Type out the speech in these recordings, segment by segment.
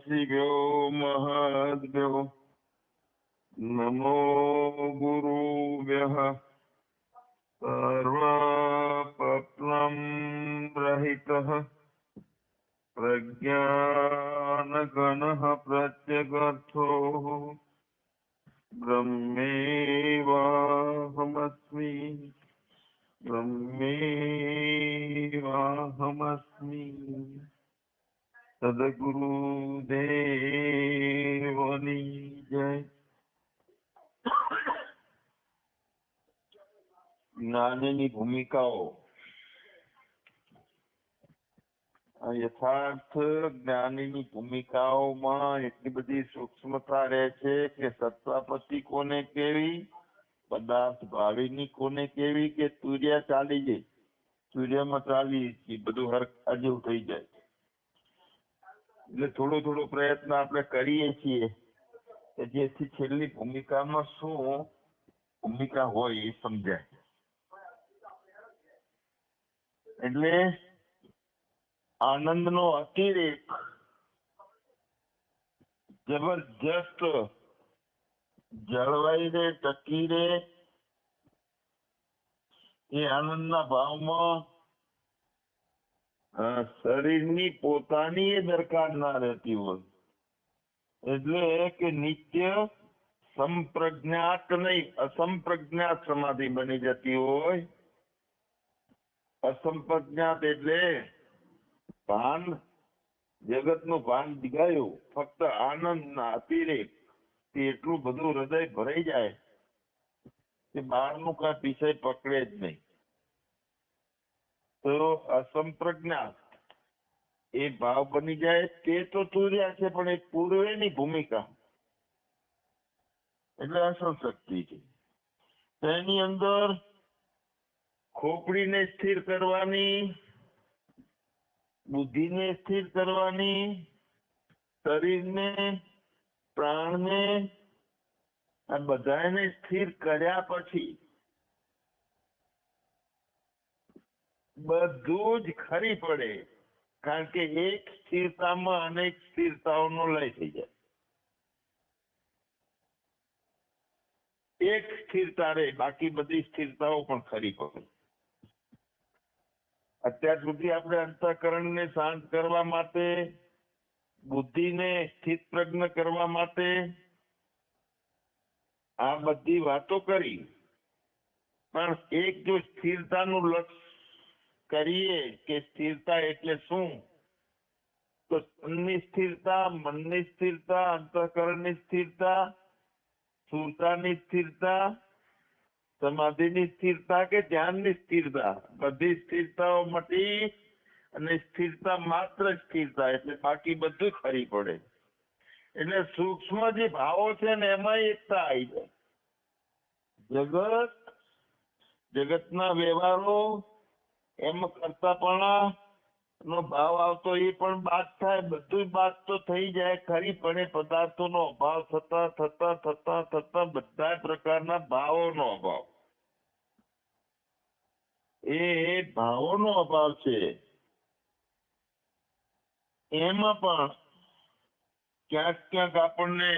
ऋषिभ्यो महद्भ्यो नमो गुरुभ्यः सर्वपप्लं रहितः प्रज्ञानगणः प्रत्यगर्थो ब्रह्मेवाहमस्मि ब्रह्मेवाहमस्मि સદગુરુદેવની જય. જ્ઞાનની ભૂમિકાઓ. યથાર્થ જ્ઞાનની ભૂમિકાઓમાં એટલી બધી સૂક્ષ્મતા રહે છે કે સત્તાપતિ કોને કેવી, પદાર્થ ભાવિની કોને કેવી, કે સૂર્ય ચાલી જાય, સૂર્યમાં ચાલી બધું હરખા જેવું થઈ જાય. એટલે થોડો થોડો પ્રયત્ન આપણે કરીએ છીએ કે જેથી છેલ્લી ભૂમિકામાં શું ભૂમિકા હોય એ સમજાય. એટલે આનંદનો અતિરેક જબરજસ્ત જળવાઈ રહે, ટકી રહે, એ આનંદના ભાવમાં શરીરની પોતાની દરકાર ના રહેતી હોય. એટલે કે નિત્ય સંપ્રજ્ઞાત નહીં, અસંપ્રજ્ઞાત સમાધિ બની જતી હોય. અસંપ્રજ્ઞાત એટલે ભાન, જગતનું ભાન ગયું, ફક્ત આનંદના અતિરેક એટલું બધું હૃદય ભરાઈ જાય કે બહારનું કઈ વિષય પકડે જ નહીં. તો અસંપ્રજ્ઞાત એ ભાવ બની જાય તે તો તુર્યા છે, પણ એ પૂર્વેની ભૂમિકા એટલે અસલ શક્તિ છે. તેની અંદર ખોપડીને સ્થિર કરવાની, બુદ્ધિને સ્થિર કરવાની, શરીરને, પ્રાણને, આ બધાને સ્થિર કર્યા પછી બધું જ ખરી પડે. કારણ કે એક સ્થિરતામાં અનેક સ્થિરતાઓનો લય થઈ જાય. એક સ્થિરતા રહે, બાકી બધી સ્થિરતાઓ પણ ખરી પડે. અત્યાર સુધી આપણે અંતઃકરણને શાંત કરવા માટે, બુદ્ધિને સ્થિત પ્રજ્ઞ કરવા માટે આ બધી વાતો કરી, પણ એક જો સ્થિરતાનું લક્ષ્ય કરીએ કે સ્થિરતા એટલે શું, તો તનની સ્થિરતા, મનની સ્થિરતા, અંતઃકરણની સ્થિરતા, સુરતાની સ્થિરતા, સમાધિની સ્થિરતા કે ધ્યાનની સ્થિરતા, બધી સ્થિરતાઓ મટી અને સ્થિરતા માત્ર સ્થિરતા, એટલે બાકી બધું ખરી પડે. એટલે સૂક્ષ્મ જે ભાવો છે ને એમાં એકતા આવી જાય. જગતના વ્યવહારો એમ કરતાપણા નો ભાવ આવતો એ પણ બાદ થાય, બધું બાદ તો થઈ જાય, ખરી પડે. પદાર્થોનો અભાવ થતા થતા થતા થતા બધા પ્રકારના ભાવોનો અભાવ, એ ભાવોનો અભાવ છે. એમાં પણ ક્યાંક ક્યાંક આપણને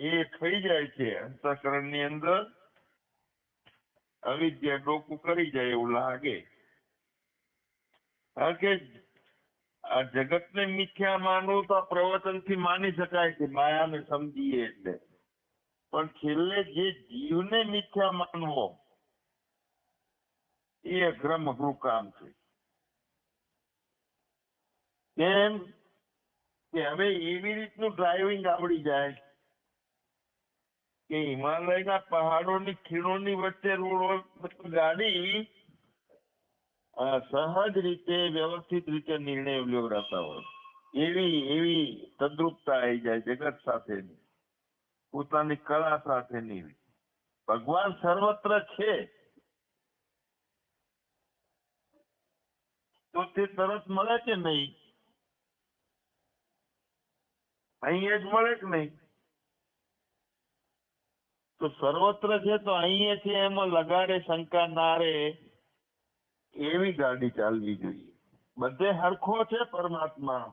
એ થઈ જાય છે, અંતઃકરણની અંદર અવિદ્યા ડોકું કરી જાય એવું લાગે. કારણ કે આ જગતને મિથ્યા માનવું તો પ્રવચનથી માની શકાય કે માયાને સમજીએ એટલે, પણ છેલ્લે જે જીવને મિથ્યા માનવો એ અઘરમ અઘરું કામ છે. કેમ કે હવે એવી રીતનું ડ્રાઇવિંગ આવડી જાય કે હિમાલયના પહાડોની ખીણોની વચ્ચે રોડ ગાડી સહજ રીતે, વ્યવસ્થિત રીતે નિર્ણય લેવડાવતા હોય, એવી તદ્રુપતા આવી જાય જગત સાથેની, પોતાની કળા સાથેની. ભગવાન સર્વત્ર છે તો તે તરત મળે કે નહીં? અહીંયા જ મળે કે નહીં? તો સર્વત્ર છે તો અહીંયા છે એમાં લગાડે શંકા ના રહે એવી ગાડી ચાલવી જોઈએ. બધે હરખો છે પરમાત્મા,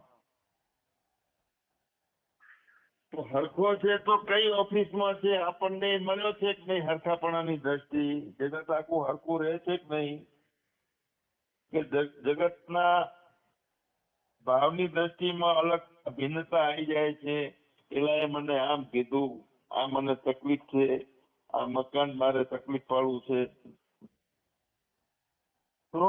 તો હરખો છે તો કઈ ઓફિસમાં છે આપણને મળ્યો છે કે નહીં હરખાપણાની દ્રષ્ટિ? જગત આખું હરખું રહે છે કે નહીં? કે જગતના ભાવની દ્રષ્ટિમાં અલગ ભિન્નતા આવી જાય છે. પેલા એ મને આમ કીધું, આ મને તકલીફ છે, આ મકાન મારે તકલીફ પાડવું છે. તો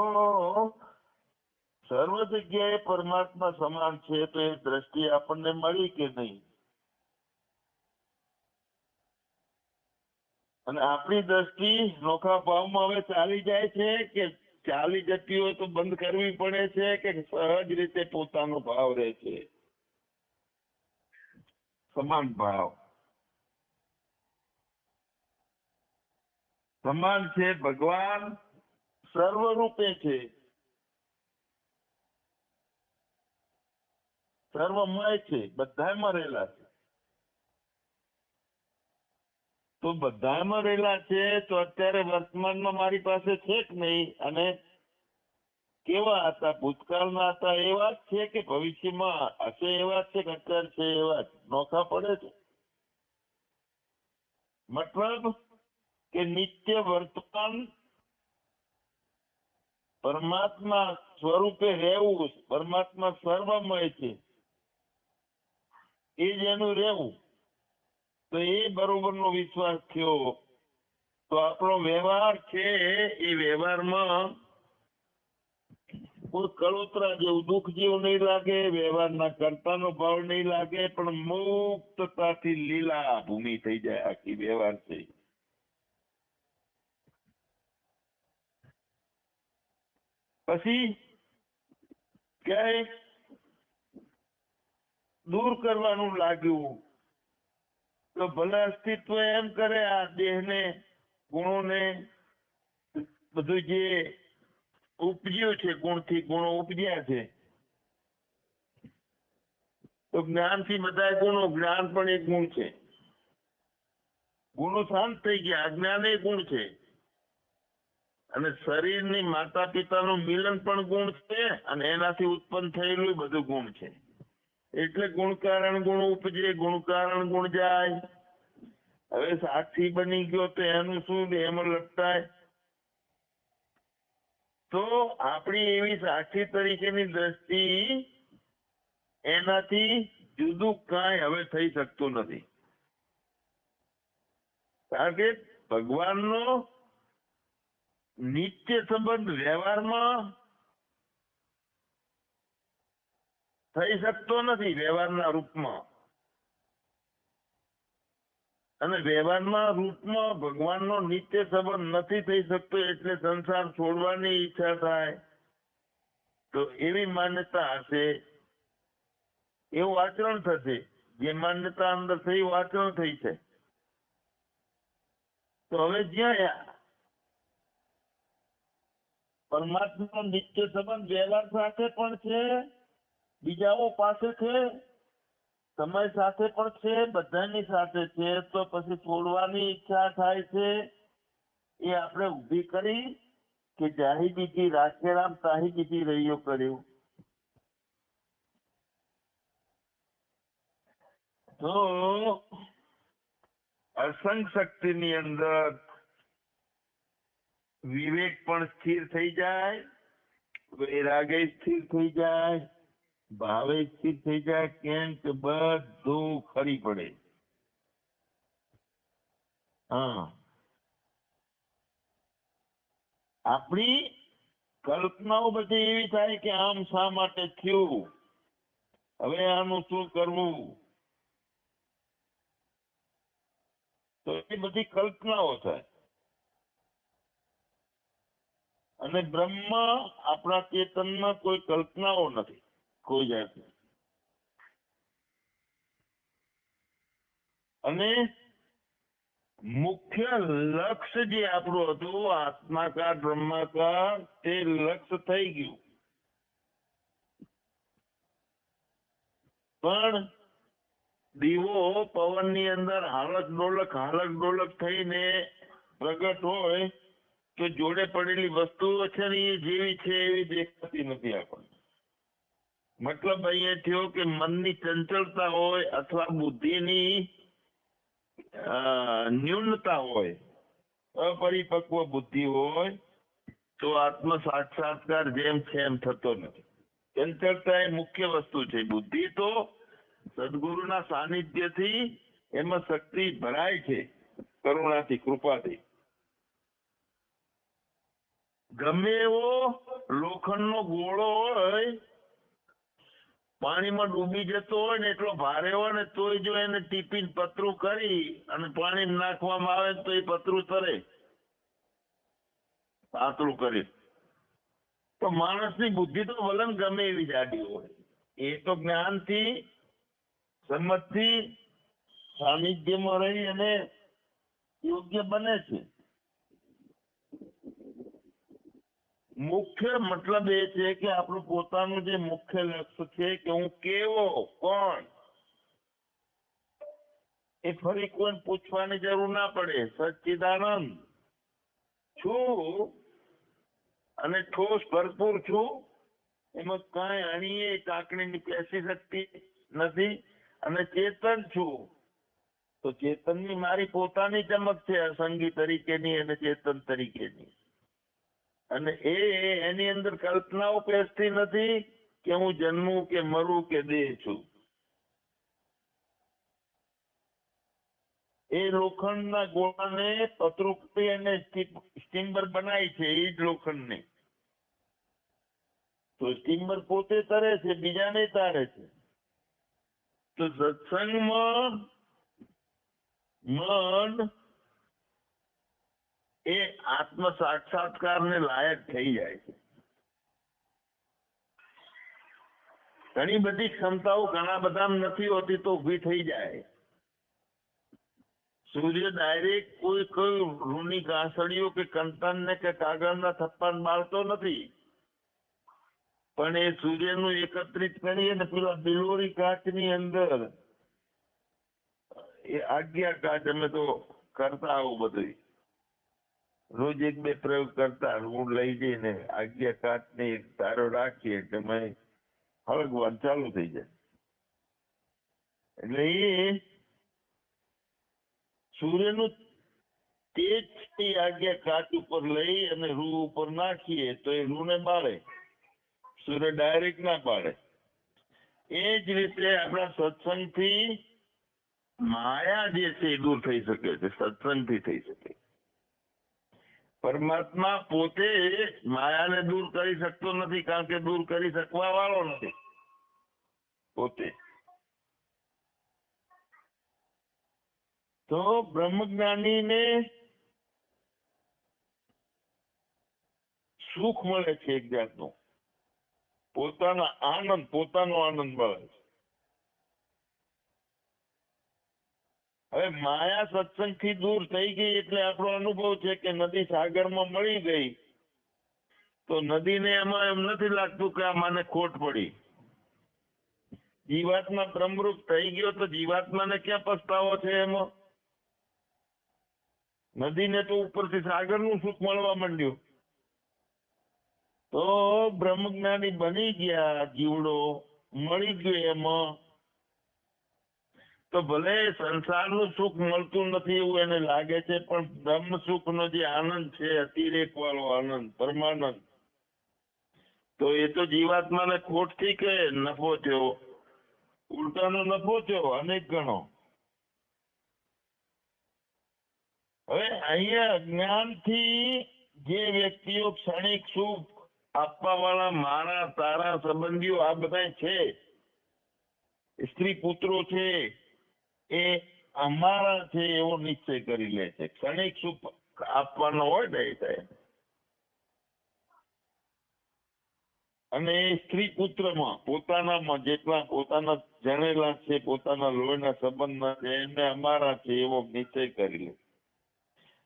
સર્વ જગ્યાએ પરમાત્મા સમાન છે, તો એ દ્રષ્ટિ આપણને મળી કે નહીં? અને આપણી દ્રષ્ટિ નોખા ભાવમાં હવે ચાલી જાય છે કે ચાલી જતી હોય તો બંધ કરવી પડે છે કે સહજ રીતે પોતાનો ભાવ રહે છે? સમાન ભાવ સમાન છે. ભગવાન સર્વરૂપે છે, સર્વમય છે, બધામાં રહેલા છે. તો બધામાં રહેલા છે તો અત્યારે વર્તમાનમાં મારી પાસે છે કે નહીં? અને કેવા હતા? ભૂતકાળના હતા એવા જ છે કે ભવિષ્યમાં હશે એવા જ છે કે અત્યારે છે એવા જ? નોખા પડે છે. મતલબ કે નિત્ય વર્તમાન પરમાત્મા સ્વરૂપે રહેવું. પરમાત્મા સર્વમય છે, એ જ એનું રહેવું. તો એ બરોબરનો વિશ્વાસ થયો તો આપણો વ્યવહાર છે એ વ્યવહારમાં કોઈ કળોતરા જેવું દુઃખ જેવું નહીં લાગે, વ્યવહારના કર્તાનો ભાવ નહીં લાગે, પણ મુક્તતાથી લીલા ભૂમિ થઈ જાય આખી વ્યવહાર છે. પછી ક્યાંય દૂર કરવાનું લાગ્યું તો ભલે અસ્તિત્વ એમ કરે આ દેહને, ગુણોને, બધું જે ઉપજ્યું છે, ગુણથી ગુણો ઉપજ્યા છે, તો જ્ઞાનથી બધા ગુણો, જ્ઞાન પણ એક ગુણ છે. ગુણો શાંત થઈ ગયા, અજ્ઞાન એ ગુણ છે. અને શરીરની માતા પિતાનું મિલન પણ ગુણ છે, અને એનાથી ઉત્પન્ન થયેલું બધું ગુણ છે. એટલે ગુણકારણ ગુણ ઉપજે, ગુણકારણ ગુણ જાય. હવે સાક્ષી બની ગયો તો એનું શું? એમાં લપટાય. તો આપણી એવી સાક્ષી તરીકેની દ્રષ્ટિ એનાથી જુદું કાંઈ હવે થઈ શકતું નથી. કારણ કે ભગવાનનો નિત્ય સંબંધ વ્યવહારમાં થઈ શકતો નથી, વ્યવહારના રૂપમાં. અને વ્યવહારના રૂપમાં ભગવાનનો નિત્ય સંબંધ નથી થઈ શકતો, એટલે સંસાર છોડવાની ઈચ્છા થાય. તો એવી માન્યતા હશે, એવું આચરણ થશે. જે માન્યતા અંદર થઈ એવું આચરણ થઈ છે. તો હવે જ્યાં પરમાત્માનો નિત્ય સંબંધ વ્યવહાર સાથે પણ છે, બીજાઓ પાસે છે, સમય સાથે પણ છે, બધાની સાથે છે, તો પછી છોડવાની ઈચ્છા થાય છે. એ આપણે ઊભી કરી કે જાહી બીજી રાખે રામ તાહી બીજી રહીયો કર્યું. તો અસંગ શક્તિની અંદર વિવેક પણ સ્થિર થઈ જાય, વૈરાગ્ય સ્થિર થઈ જાય, ભાવે સ્થિર થઈ જાય. કેમ કે બધું ખરી પડે. હા, આપણી કલ્પનાઓ બધી એવી થાય કે આમ શા માટે થયું, હવે આનું શું કરવું? તો એ બધી કલ્પનાઓ થાય. અને બ્રહ્મ આપણા ચેતનમાં કોઈ કલ્પનાઓ નથી, કોઈ જાતની. અને મુખ્ય લક્ષ્ય જે આપણું હતું આત્માકાર બ્રહ્માકાર, તે લક્ષ્ય થઈ ગયું. પણ દીવો પવનની અંદર હાલક ડોલક થઈને પ્રગટ હોય તો જોડે પડેલી વસ્તુઓ છે ને એ જેવી છે એવી દેખાતી નથી આપણને. મતલબ અહીંયા થયો કે મનની ચંચળતા હોય અથવા બુદ્ધિની ન્યૂનતા હોય, અપરિપક્વ બુદ્ધિ હોય તો આત્મ સાક્ષાત્કાર જેમ છે એમ થતો નથી. ચંચળતા એ મુખ્ય વસ્તુ છે. બુદ્ધિ તો સદગુરુના સાનિધ્યથી એમાં શક્તિ ભરાય છે, કરુણાથી, કૃપાથી. ગમે એવો લોખંડનો ગોળો હોય, પાણીમાં ડૂબી જતો હોય ને એટલો ભારે હોય ને તોય જો એને ટીપીને પતરું કરી અને પાણી નાખવામાં આવે તો એ પતરું તરે, પાતળું કરી. તો માણસની બુદ્ધિ તો વલણ ગમે એવી જાડી હોય, એ તો જ્ઞાનથી, સમજથી, સાનિધ્યમાં રહી અને યોગ્ય બને છે. મુખ્ય મતલબ એ છે કે આપણું પોતાનું જે મુખ્ય લક્ષ્ય છે કે હું કેવો, કોણ, એ ફરી કોઈ પૂછવાની જરૂર ના પડે. સચ્ચિદાનંદ છું અને ઠોસ ભરપૂર છું, એમાં કાંઈ અણીએ કાંકણીની પેસી શકતી નથી. અને ચેતન છું તો ચેતનની મારી પોતાની ચમક છે, અસંગી તરીકેની અને ચેતન તરીકેની. અને એની અંદર કલ્પનાઓ પેસતી નથી કે હું જન્મું કે મરું કે દેહ છું. એ લોખંડના ગોળાને પતરું અને સ્ટીમર બનાવી છે, એ જ લોખંડને. તો સ્ટીમર પોતે તરે છે, બીજાને તારે છે. તો સત્સંગમાં મન એ આત્મ સાક્ષાત્કારને લાયક થઈ જાય છે. ઘણી બધી ક્ષમતાઓ ઘણા બધા નથી હોતી તો ઊભી થઈ જાય. સૂર્ય ડાયરેક્ટ કોઈ રૂની ઘાસડીઓ કે કંટનને કે કાગળના થપ્પા બાળતો નથી, પણ એ સૂર્યનું એકત્રિત કરીએ ને પેલા બિલોરી કાચની અંદર એ આજ્ઞા કાચ અમે તો કરતા આવું બધું રોજ એક બે પ્રયોગ કરતા. હું લઈ જઈને આજ્ઞા કાચ ને તારો રાખીએ એટલે મેં હળગવાનું ચાલુ થઈ જાય. એટલે એ સૂર્યનું તેજ આજ્ઞા કાચ ઉપર લઈ અને રૂ ઉપર નાખીએ તો એ રૂને બાળે, સૂર્ય ડાયરેક્ટ ના બાળે. એ જ રીતે આપણા સત્સંગથી માયા જે છે એ દૂર થઈ શકે છે, સત્સંગથી થઈ શકે. પરમાત્મા પોતે માયાને દૂર કરી શકતો નથી, કારણ કે દૂર કરી શકવા વાળો નથી પોતે. તો બ્રહ્મજ્ઞાનીને સુખ મળે છે એક જાતનું, પોતાનો આનંદ મળે છે. હવે માયા સત્સંગથી દૂર થઈ ગઈ એટલે આપણો અનુભવ છે કે નદી સાગરમાં મળી ગઈ તો નદીને એમાં એમ નથી લાગતું કે આ મને ખોટ પડી. જીવાત્મા બ્રહ્મરૂપ થઈ ગયો તો જીવાત્માને ક્યાં પસ્તાવો છે એમાં? નદીને તો ઉપરથી સાગરનું સુખ મળવા માંડ્યું. તો બ્રહ્મજ્ઞાની બની ગયા, જીવડો મળી ગયો એમાં, તો ભલે સંસારનું સુખ મળતું નથી એવું એને લાગે છે, પણ બ્રહ્મ સુખનો જે આનંદ છે, અતિરેક વાળો આનંદ, પરમાનંદ, તો એ તો જીવાત્માને ખોટથી કે નફો થયો, ઉલટાનો નફો થયો અનેક ગણો. હવે અહીંયા જ્ઞાનથી જે વ્યક્તિઓ ક્ષણિક સુખ આપવા વાળા મારા તારા સંબંધીઓ આ બધા છે, સ્ત્રી પુત્રો છે, એ અમારા છે એવો નિશ્ચય કરી લે છે. ક્ષણિક સુખ આપવાનો હોય ને એ થાય. અને એ સ્ત્રી પુત્રમાં પોતાનામાં જેટલા પોતાના જણેલા છે, પોતાના લોહીના સંબંધમાં છે, એમને અમારા છે એવો નિશ્ચય કરી લે.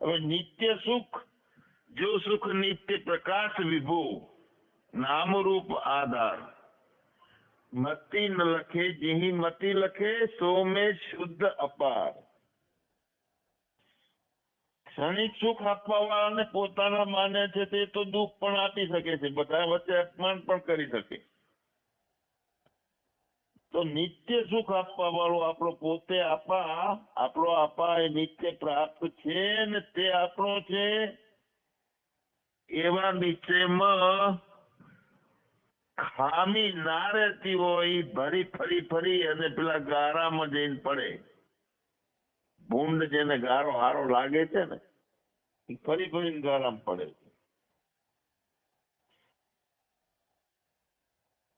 હવે નિત્ય સુખ, જો સુખ નિત્ય પ્રકાશ વિભો, નામરૂપ આધાર, મતિ ન લખે જેહી મતિ લખે, સો મે શુદ્ધ અપાર. ક્ષણિક સુખ આપવા વાળાને પોતાના માને છે તે તો દુઃખ પણ આપી શકે છે, બધા વચ્ચે અપમાન પણ કરી શકે. તો નિત્ય સુખ આપવા વાળો આપણો પોતે આપણો આપા એ નિત્ય પ્રાપ્ત છે ને તે આપણો છે એવા નિશ્ચયમાં ખામી ના રહેતી હોય ફરી ફરી અને પેલા ગારામાં જઈને પડે. ભૂંડ જેને ગારો હારો લાગે છે ને એ ફરી ફરીને ગારામાં પડે છે.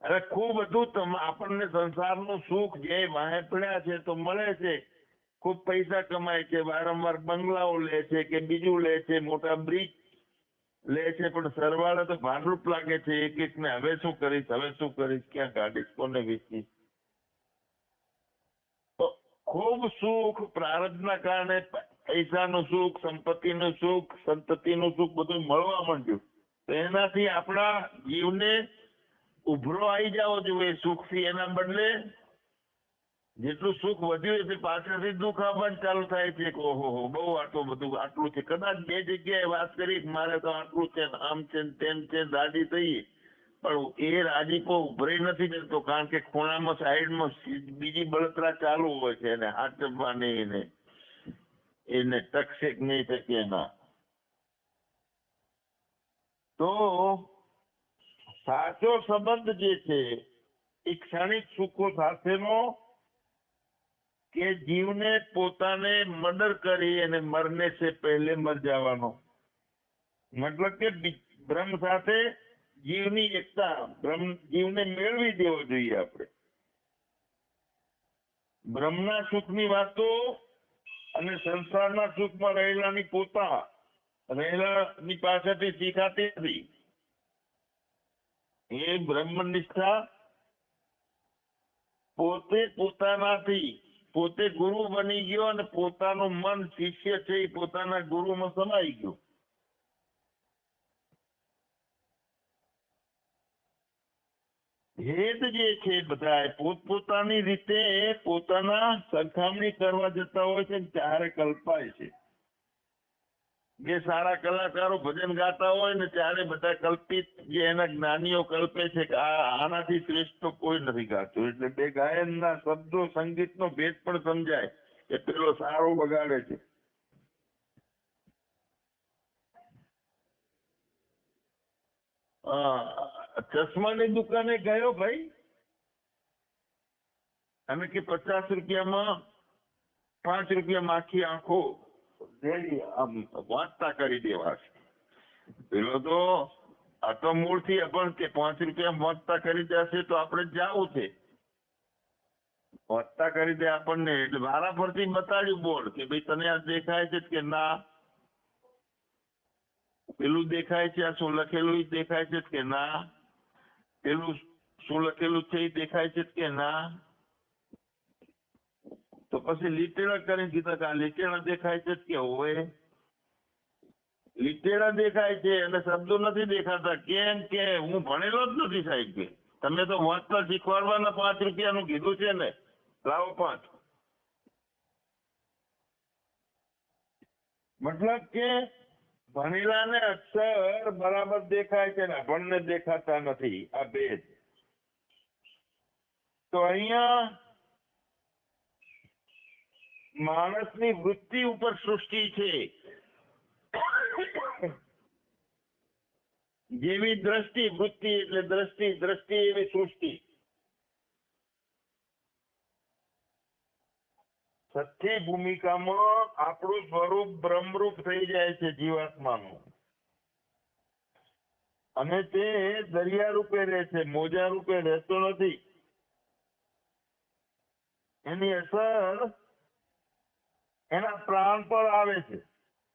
અરે ખૂબ બધું આપણને સંસારનું સુખ જે વાહે પડ્યા છે તો મળે છે. ખૂબ પૈસા કમાય છે, વારંવાર બંગલાઓ લે છે કે બીજું લે છે, મોટા બ્રિજ લે છે, પણ સરવાળે તો ભાંડરૂપ લાગે છે એક ને. હવે શું કરીશ, ક્યાં કાઢીશ, કોને વેચીશ. તો ખૂબ સુખ પ્રારબ્ધના કારણે પૈસાનું સુખ, સંપત્તિનું સુખ, સંતતિનું સુખ બધું મળવા માંડ્યું. તો એનાથી આપણા જીવને ઉભરો આવી જવો જોઈએ સુખથી. એના બદલે જેટલું સુખ વધ્યું એટલે પાછળથી દુઃખ આવવાનું ચાલુ થાય છે કે ઓહો બહુ આટલું છે. કદાચ બે જગ્યાએ વાત કરી મારે તો આટલું છે, આમ છે, તેમ છે, રાજી થઈએ, પણ એ રાજીપો ઉભરી નથી જતો. કારણ કે ખૂણામાં સાઈડમાં બીજી બળતરા ચાલુ હોય છે એને હાચવવાની, એને ટકશેક નહીં શકે ના. તો સાચો સંબંધ જે છે એ ક્ષણિક સુખો સાથેનો કે જીવને પોતાને મર્ડર કરી અને મરને સે પહેલે મર જવાનો. મતલબ કે બ્રહ્મ સાથે જીવની એકતા, જીવને મેળવી દેવો જોઈએ આપણે. બ્રહ્મના સુખની વાતો અને સંસારના સુખમાં રહેલાની પાસેથી શીખાતી નથી. એ બ્રહ્મનિષ્ઠા પોતે ગુરુ બની ગયો અને પોતાનું મન શિષ્ય છે એ પોતાના ગુરુમાં સમાઈ ગયું. ભેદ જે છે બધા પોતપોતાની રીતે પોતાના સરખામણી કરવા જતા હોય છે, ત્યારે કલ્પાય છે. જે સારા કલાકારો ભજન ગાતા હોય ને ત્યારે બધા કલ્પિત, જે એના જ્ઞાનીઓ કલ્પે છે કે આનાથી શ્રેષ્ઠ તો કોઈ નથી ગાતું. એટલે બે ગાયનના શબ્દો, સંગીતનો ભેદ પણ સમજાય કે પેલો સારો બગાડે છે. ચશ્માની દુકાને ગયો ભાઈ અને કે 50 રૂપિયામાં 5 રૂપિયામાં આખી આંખો વાંચતા કરી દેવા છે. પેલો તો આ તો મૂળથી અભણ કે 5 રૂપિયા વાંચતા કરી દેશે તો આપણે જવું છે. વાંચતા કરી દે આપણને એટલે વારા ફરતી બતાડ્યું બોર્ડ કે ભાઈ તને આ દેખાય છે કે ના, પેલું દેખાય છે, આ શું લખેલું દેખાય છે કે ના, પેલું શું લખેલું છે એ દેખાય છે કે ના. તો પછી લીટેડા કરીને કીધા કે આ લીટેડા દેખાય છે કે હોય લીટેડા દેખાય છે અને શબ્દો નથી દેખાતા. કેમ કે હું ભણેલો જ નથી સાહેબ. કે તમે તો વાંચતા શીખવાડવાના 5 રૂપિયાનું કીધું છે ને, લાવો 5. મતલબ કે ભણેલાને અક્ષર બરાબર દેખાય છે ને અભણને દેખાતા નથી. આ ભેદ. તો અહીંયા માણસની વૃત્તિ ઉપર સૃષ્ટિ છે. જેવી દ્રષ્ટિ, વૃત્તિ એટલે દ્રષ્ટિ એવી સૃષ્ટિ. સચ્ચી ભૂમિકામાં આપણું સ્વરૂપ બ્રહ્મરૂપ થઈ જાય છે જીવાત્માનું, અને તે દરિયા રૂપે રહે છે, મોજા રૂપે રહેતો નથી. એની અસર એના પ્રાણ પર આવે છે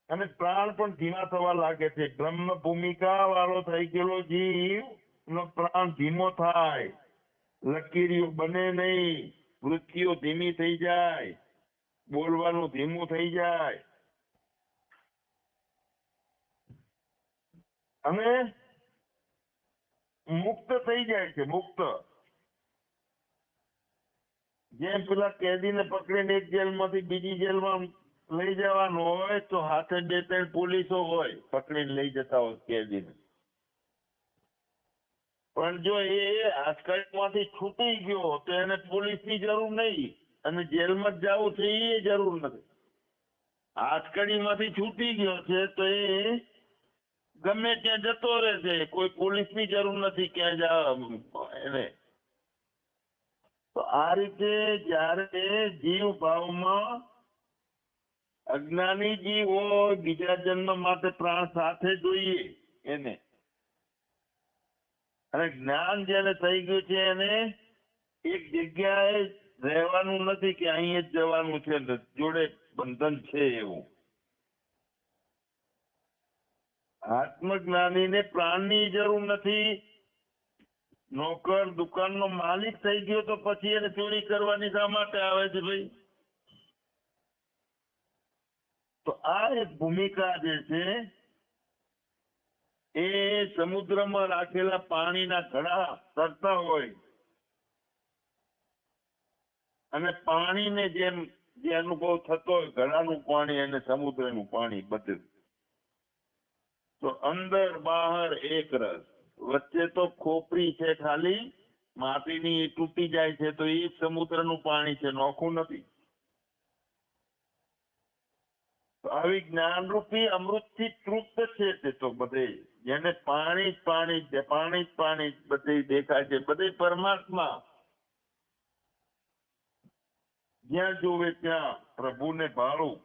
અને પ્રાણ પણ ધીમા થવા લાગે છે. બ્રહ્મ ભૂમિકા વાળો થઈ ગયેલો જીવ નો પ્રાણ ધીમો થાય, લકીરીઓ બને નહીં, વૃત્તિઓ ધીમી થઈ જાય, બોલવાનું ધીમું થઈ જાય અને મુક્ત થઈ જાય છે. મુક્ત જેમ પેલા કેદીને પકડીને એક જેલમાંથી બીજી જેલમાં લઈ જવાનું હોય તો હાથે 2-3 પોલીસો હોય પકડીને લઈ જતા હોય કેદીને, પણ જો એ આજકાલમાંથી છૂટી ગયો તો એને પોલીસની જરૂર નહીં અને જેલમાં જ જવું છે એ જરૂર નથી. આજકાલમાંથી છૂટી ગયો છે તો એ ગમે ત્યાં જતો રહે છે, કોઈ પોલીસની જરૂર નથી ક્યાં જવા એને. તો આ રીતે જ્યારે જીવ ભાવમાં અજ્ઞાની જીવ હોય, બીજા જન્મ માટે પ્રાણ સાથે જોઈએ એને, અને જ્ઞાન જેને થઈ ગયું છે એને એક જગ્યાએ રહેવાનું નથી કે અહીં જ જવાનું છે, જોડે બંધન છે એવું. આત્મજ્ઞાનીને પ્રાણની જરૂર નથી. નોકર દુકાનનો માલિક થઈ ગયો તો પછી એને ચોરી કરવાની શા માટે આવે છે ભાઈ? તો આ એક ભૂમિકા જે છે એ સમુદ્રમાં રાખેલા પાણીના ઘડા તરતા હોય અને પાણીને જેમ જે અનુભવ થતો હોય, ઘડાનું પાણી અને સમુદ્રનું પાણી બધું, તો અંદર બહાર એક રસ, વચ્ચે તો ખોપરી છે ખાલી માટીની, તૂટી જાય છે તો એ સમુદ્રનું પાણી છે, નોખું નથી. તો આવી જ્ઞાનરૂપી અમૃતથી તૃપ્ત છે તે તો બધે, જેને પાણી જ પાણી પાણી જ પાણી બધે દેખાય છે, બધે પરમાત્મા. જ્યાં જોવે ત્યાં પ્રભુને ભાળું.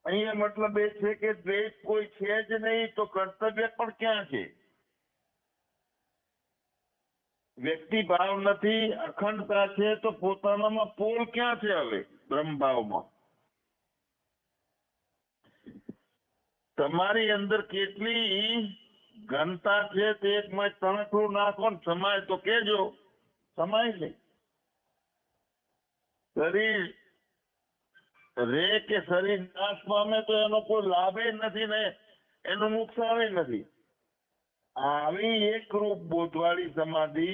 અહીંયા મતલબ એ છે કે દ્વેષ કોઈ છે જ નહીં તો કર્તવ્ય પણ ક્યાં છે? વ્યક્તિ ભાવ નથી, અખંડતા છે તો પોતાનામાં પોલ ક્યાં છે? હવે બ્રહ્મભાવમાં તમારી અંદર કેટલી ઘનતા છે તે એક માં તણખલું નાખો ને સમાય તો કેજો, સમાય નહીં. શરીર રે કે શરીર નાશ પામે તો એનો કોઈ લાભ નથી ને એનું નુકસાન નથી. આવી એક રૂપ બોધવાળી સમાધિ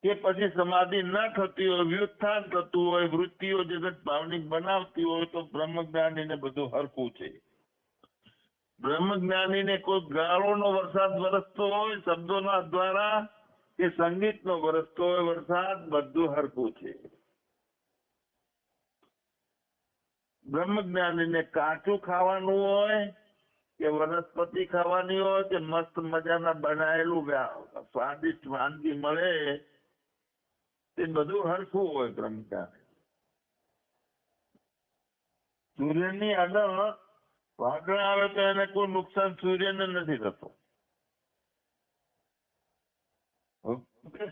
કે પછી સમાધિ ન થતી હોય, વ્યુત્થાન થતું હોય, વૃત્તિઓ જગત ભાવનિક બનાવતી હોય તો બ્રહ્મજ્ઞાનીને બધું હરખું છે. બ્રહ્મજ્ઞાનીને કોઈ ગાળોનો વરસાદ વરસતો હોય શબ્દોના દ્વારા કે સંગીતનો વરસતો હોય વરસાદ, બધું હરખું છે. બ્રહ્મજ્ઞાનીને કાચું ખાવાનું હોય કે વનસ્પતિ ખાવાની હોય કે મસ્ત મજાના બનાવેલું સ્વાદિષ્ટ વાનગી મળે, તે બધું હરખું હોય બ્રહ્મજ્ઞાની. સૂર્યની આગળ વાદળ આવે તો એને કોઈ નુકસાન સૂર્યને નથી થતું.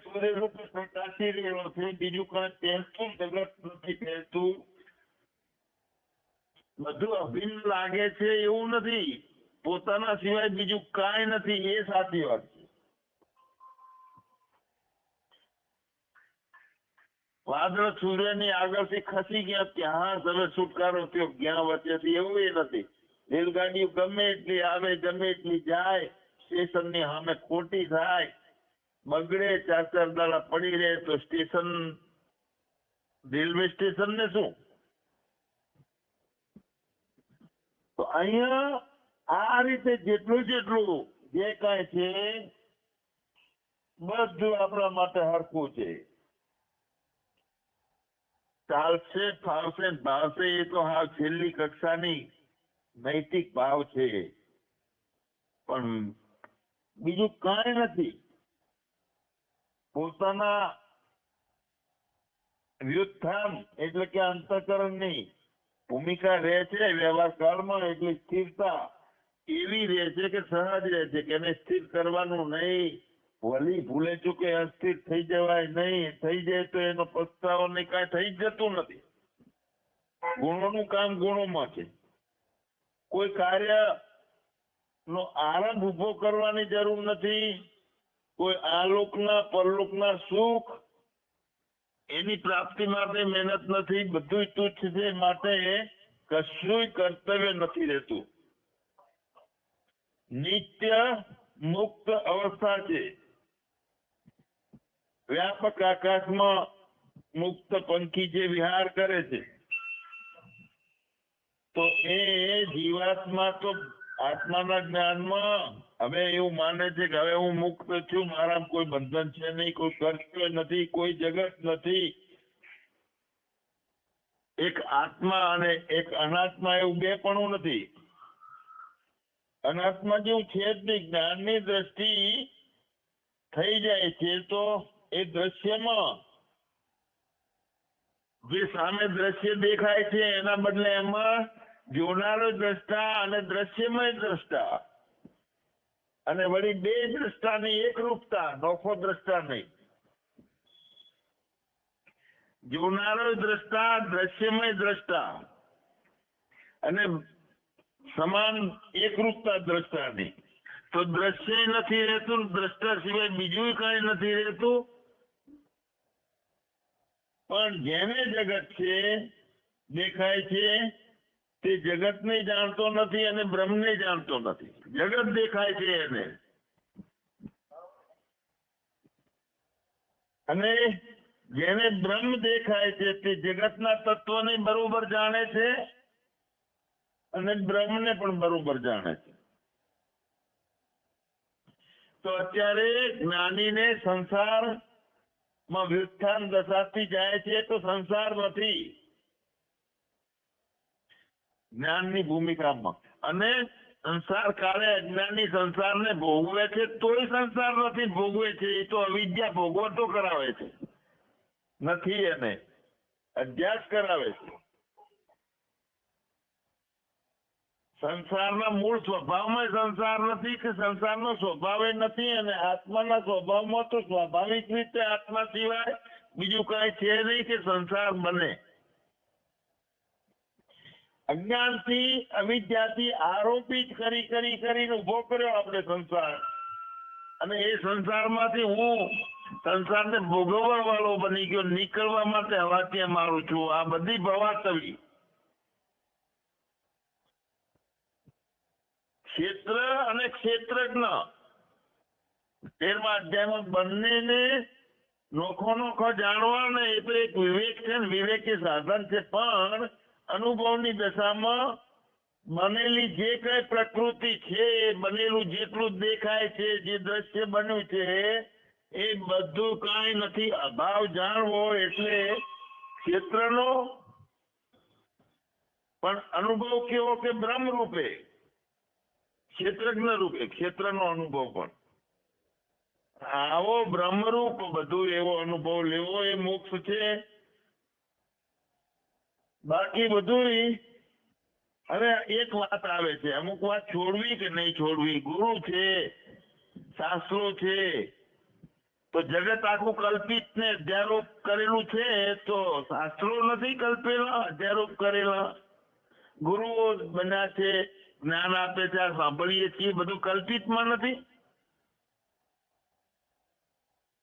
સૂર્ય રૂપે પ્રકાશી રહેલો છે, બીજું કઈ પહેરતું જગત નથી પહેરતું. બધું અભિન્ન લાગે છે એવું નથી, પોતાના સિવાય બીજું કાંઈ નથી, એ સાચી વાત છે. વાદળ સૂર્યની આગળથી ખસી ગયા ત્યાં હવે છુટકારો થયો, જ્યાં વચ્ચેથી એવું એ નથી. રેલગાડીઓ ગમે એટલી આવે ગમે એટલી જાય, સ્ટેશનની સામે ખોટી થાય, બગડે, 4-4 દાડા પડી રહે તો સ્ટેશન, રેલવે સ્ટેશન ને શું? તો અહીંયા આ રીતે જેટલું જેટલું જે કાંઈ છે બધું આપણા માટે હરખું છે. ચાલશે, ફાવશે, ભાવશે એ તો હા છેલ્લી કક્ષાની નૈતિક ભાવ છે, પણ બીજું કાંઈ નથી. પોતાના વ્યુત્થાન એટલે કે અંતઃકરણની ભૂમિકા રહે છે વ્યવહાર કાળમાં, એટલી સ્થિરતા એવી રહે છે કે સહજ રહે છે કે એને સ્થિર કરવાનું નહીં, વલી ભૂલે ચૂકે અસ્થિર થઈ જવાય નહીં, થઈ જાય તો એનો પસ્તાવો નહીં, કાંઈ થઈ જ જતું નથી. ગુણોનું કામ ગુણોમાં છે. કોઈ કાર્ય નો આરંભ ઉભો કરવાની જરૂર નથી, કોઈ આલોકના પરલોકના સુખ એની પ્રાપ્તિ માટે મહેનત નથી, બધું તુચ્છ છે, માટે કશું કર્તવ્ય નથી રહેતું. નિત્ય મુક્ત અવસ્થા છે. વ્યાપક આકાશમાં મુક્ત પંખી જે વિહાર કરે છે તો એ જીવાત્મા તો આત્માના જ્ઞાનમાં હવે એવું માને છે કે હવે હું મુક્ત છું, મારા કોઈ બંધન છે નહીં, કોઈ કર્તવ્ય નથી, કોઈ જગત નથી. એક આત્મા અને એક અનાત્મા એવું બે પણ નથી. અનાત્મા જેવું છે જ નહીં. જ્ઞાનની દ્રષ્ટિ થઈ જાય છે તો એ દ્રશ્યમાં જે સામે દ્રશ્ય દેખાય છે એના બદલે એમાં જોનારો દ્રષ્ટા અને દ્રશ્યમય દ્રષ્ટા, અને વળી બે દ્રષ્ટાની એકરૂપતા, નોખો દ્રષ્ટા નહીં. જોનારો દ્રષ્ટા, દ્રશ્યમય દ્રષ્ટા, અને સમાન એકરૂપતા દ્રષ્ટાની. તો દ્રશ્ય નથી રહેતું, દ્રષ્ટા સિવાય બીજું કઈ નથી રહેતું. પણ જેને જગત છે, દેખાય છે, તે જગતને જાણતો નથી અને બ્રહ્મને જાણતો નથી. જગત દેખાય છે એને, અને જેને બ્રહ્મ દેખાય છે તે જગતના તત્વને બરોબર જાણે છે અને બ્રહ્મને પણ બરોબર જાણે છે. તો અત્યારે જ્ઞાનીને સંસારમાં વ્યુત્થાન દશાથી જાય છે તો સંસાર નથી જ્ઞાનની ભૂમિકામાં, અને સંસાર કાળે અજ્ઞાની સંસારને ભોગવે છે તોય સંસાર નથી ભોગવે છે. એ તો અવિદ્યા ભોગવતો કરાવે છે, નથી એને અધ્યાસ કરાવે છે. સંસારના મૂળ સ્વભાવમાં સંસાર નથી કે સંસારનો સ્વભાવ નથી, અને આત્માના સ્વભાવમાં તો સ્વાભાવિક રીતે આત્મા સિવાય બીજું કઈ છે નહીં કે સંસાર બને. અજ્ઞાનથી, અવિદ્યાથી આરોપિત કરીને ઉભો કર્યો આપણે સંસાર, અને એ સંસારમાંથી હું સંસારને ભોગવવા વાળો બની ગયો, નીકળવા માટે હવાટિયા મારું છું. આ બધી ભવાતવી ક્ષેત્ર અને ક્ષેત્રજ્ઞ 13મા અધ્યાયમાં બંનેને નોખો જાણવા ને એ તો એક વિવેક છે ને, વિવેકી સાધન છે. પણ અનુભવની દશામાં બનેલી જે કઈ પ્રકૃતિ છે, બનેલું જેટલું દેખાય છે, જે દ્રશ્ય બન્યું છે એ બધું કઈ નથી. અભાવ જાણવો એટલે ક્ષેત્રનો પણ અનુભવ કેવો કે બ્રહ્મ રૂપે, ક્ષેત્રજ્ઞ રૂપે ક્ષેત્રનો અનુભવ પણ આવો બ્રહ્મરૂપ બધું એવો અનુભવ લેવો એ મોક્ષ છે. બાકી બધું હવે એક વાત આવે છે, અમુક વાત છોડવી કે નહીં છોડવી. ગુરુ છે, શાસ્ત્રો છે, તો જગત આખું કલ્પિત ને અધ્યારોપ કરેલું છે, તો શાસ્ત્રો નથી કલ્પેલા, અધ્યારોપ કરેલા. ગુરુઓ બન્યા છે, જ્ઞાન આપે છે, આ સાંભળીએ છીએ, બધું કલ્પિતમાં નથી.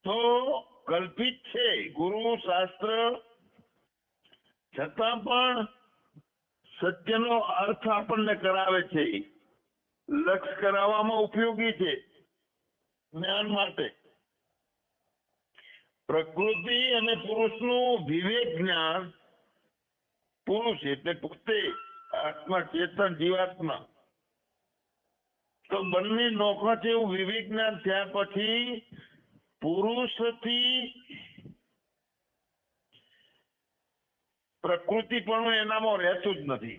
તો કલ્પિત છે ગુરુ શાસ્ત્ર, છતાં પણ સત્યનો અર્થ આપણને કરાવે છે, લક્ષ કરાવવામાં ઉપયોગી છે જ્ઞાન માટે. પ્રકૃતિ અને પુરુષનું વિવેક જ્ઞાન, પુરુષ એટલે પોતે આત્મા, ચેતન, જીવાત્મા, તો બંને નોખા છે એવું વિવેક જ્ઞાન થયા પછી પુરુષથી પ્રકૃતિ પણ એનામાં રહેતું જ નથી.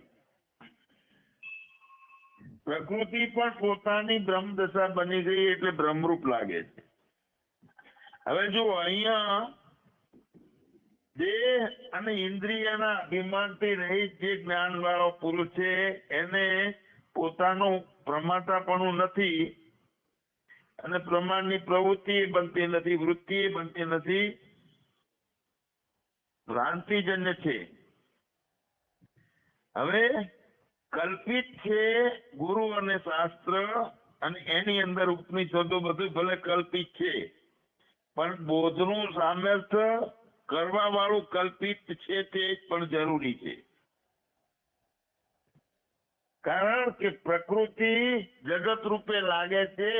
પ્રકૃતિ પણ પોતાની બ્રહ્મદશા બની ગઈ એટલે બ્રહ્મરૂપ લાગે છે. હવે જો અહીંયા દેહ અને ઇન્દ્રિયના અભિમાનથી રહિત જે જ્ઞાન વાળો પુરુષ છે એને પોતાનું પ્રમાતાપણું નથી, અને પ્રમાણની પ્રવૃત્તિ બનતી નથી, વૃત્તિ બનતી નથી, ભ્રાંતિજન્ય છે. હવે કલ્પિત છે ગુરુ અને શાસ્ત્ર, અને એની અંદર ઉપનિષદો બધું ભલે કલ્પિત છે, પણ બોધનું સામર્થ્ય કરવા વાળું કલ્પિત છે તે પણ જરૂરી છે. કારણ કે પ્રકૃતિ જગત રૂપે લાગે છે,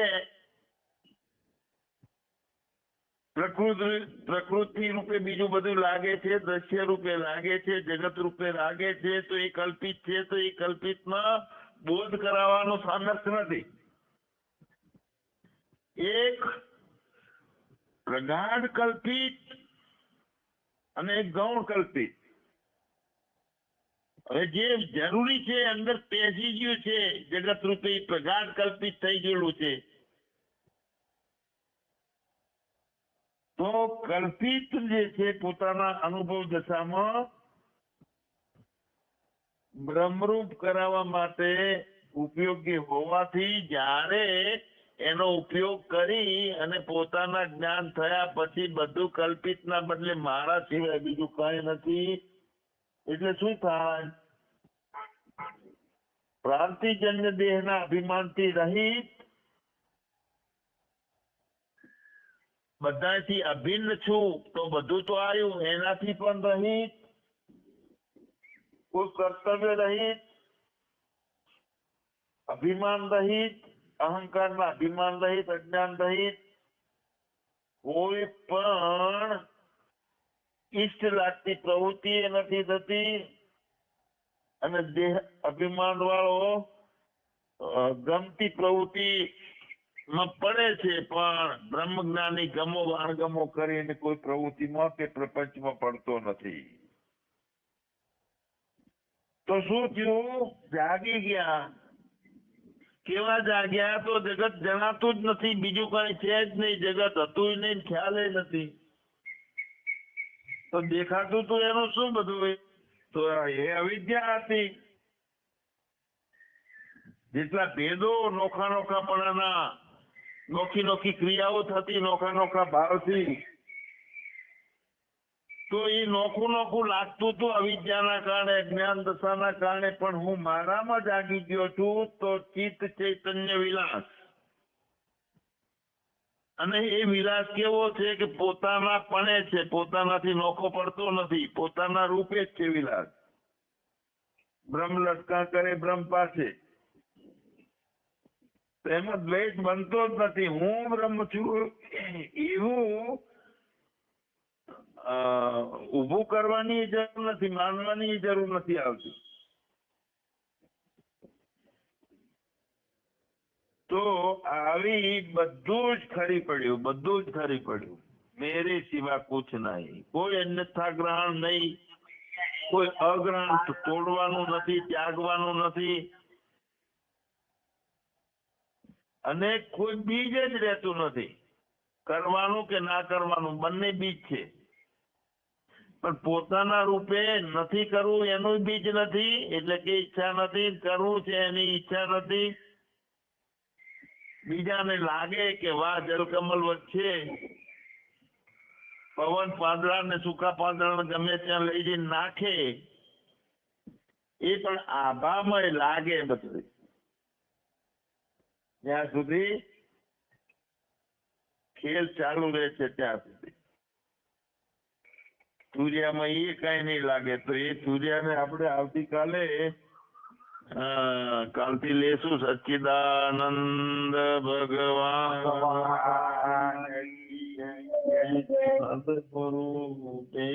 પ્રકૃતિ રૂપે બીજું બધું લાગે છે, દ્રશ્ય રૂપે લાગે છે, જગત રૂપે લાગે છે, તો એ કલ્પિત છે. તો એ કલ્પિતમાં બોધ કરાવવાનું સામર્થ્ય નથી. એક પ્રગાઢ કલ્પિત અને એક ગૌણ કલ્પિત. હવે જે જરૂરી છે અંદર પેસી ગયું છે જગત રૂપે પ્રગાઢ કલ્પિત થઈ ગયેલું છે. તો કલ્પિત જે છે પોતાના અનુભવ દશામાં બ્રહ્મરૂપ કરાવવા માટે ઉપયોગી હોવાથી જ્યારે એનો ઉપયોગ કરી અને પોતાના જ્ઞાન થયા પછી બધું કલ્પિતના બદલે મારા સિવાય બીજું કઈ નથી, એટલે શું થાય? પ્રાંતિજન્ય દેહના અભિમાનથી રહિત, બધાથી અભિન્ન છું તો બધું તો આવ્યું, એનાથી પણ રહિત, કોઈ કર્તવ્ય રહિત, અભિમાન રહિત, અહંકારના અભિમાન રહિત, અજ્ઞાન રહિત, કોઈ પણ ઈષ્ટ લાગતી પ્રવૃત્તિ નથી થતી, અને દેહ અભિમાન વાળો ગમતી પ્રવૃત્તિ માં પડે છે પણ બ્રહ્મ જ્ઞાની ગમો અણગમો કરીને કોઈ પ્રવૃત્તિમાં કે પ્રપંચમાં પડતો નથી. તો શું થયું? જાગી ગયા. કેવા જાગ્યા? તો જગત જણાતું જ નથી, બીજું કઈ છે જ નહીં, જગત હતું નહીં, ખ્યાલ નથી. તો દેખાતું તું એનું શું બધું? તો એ અવિદ્યા હતી. જેટલા ભેદો નોખા નોખાપણાના, નોખી નોખી ક્રિયાઓ થતી નોખા નોખા ભાવથી, તો એ નોખું નોખું લાગતું હતું અવિદ્યાના કારણે, જ્ઞાન દશાના કારણે, પણ હું મારામાં જાગી ગયો છું. તો ચિત્ત ચૈતન્ય વિલાસ, અને એ વિલાસ કેવો છે કે પોતાના પણે છે, પોતાનાથી નોખો પડતો નથી, પોતાના રૂપે જ છે વિલાસ. બ્રહ્મ લટકા કરે બ્રહ્મ પાસે, એમાં દ્વૈત બનતો જ નથી. હું બ્રહ્મ છું એવું ઊભું કરવાની જરૂર નથી, માનવાની જરૂર નથી આવતી. તો આવી બધું જ ખરી પડ્યું, બધું જ ખરી પડ્યું. મેરે સિવા કુછ નહીં, કોઈ અન્યથા ગ્રહણ નહીં, કોઈ અગ્રહણ તોડવાનું નથી, ત્યાગવાનું નથી, અને કોઈ બીજ જ રહેતું નથી. કરવાનું કે ના કરવાનું બંને બીજ છે, પણ પોતાના રૂપે નથી કરવું એનું બીજ નથી, એટલે કે ઈચ્છા નથી, કરવું છે એની ઈચ્છા નથી. બીજાને લાગે કે વાહ જલકમલ વચ્ચે પવન પાંદડા ને સૂકા પાંદડા ગમે ત્યાં લઈ જઈને નાખે, એ પણ આભામય લાગે બધું, જ્યાં સુધી ખેલ ચાલુ રહે છે ત્યાં સુધી. સૂર્યમાં એ કઈ નહીં લાગે. તો એ સૂર્યને આપણે આવતીકાલે કાલથી લેશું. સચ્ચિદાનંદ ભગવાન સ્વરૂપે